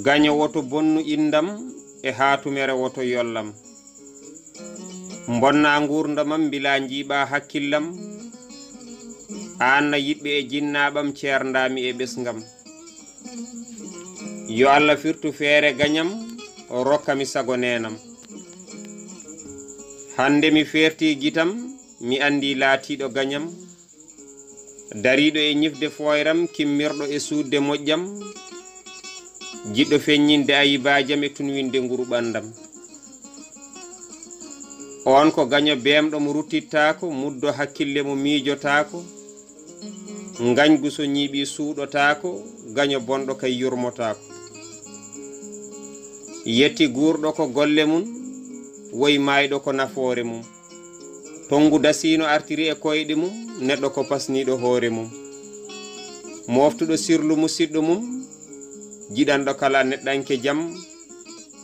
gaño woto bonnu indam e hatumere woto yollam bonna gurdamam bila jiiɓa hakkillam anna yiɓɓe e jinnaɓam ceerdami e ɓesgam yo Allah firtu feere gañam rokkami sago nenam hande mi ferti gitam mi andi laatiɗo gañam dariɗo e ñifde foyram kimmirɗo e suudde moƴƴam jiɗɗo feññinde ayibajam e tunwinde nguru ɓandam on ko gaño bemɗo mo ruttittako muddo hakkille mo miijotako gañgu so ñiiɓi suuɗotako gaño bonɗo kay yurmotako yetti gurɗo ko golle mum woyi mayɗo ko nafoore mum tongu dasino artiri e koyɗe mum neɗɗo ko pasniɗo hoore mum moftuɗo sirlu musidɗo mum jiɗanɗo kala neɗɗanke jam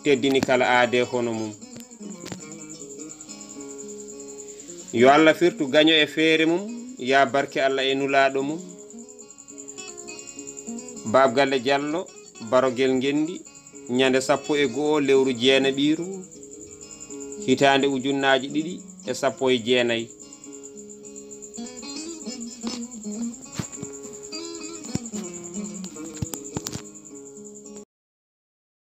teddini kala aade hono mum yo Allah firtu gaño e feere mum ya barke Allah e nulaɗo mum babgalle Diallo barogel Ngendi ñande 11 lewru jeenaɓiru hitande ujunnaji 2 e 19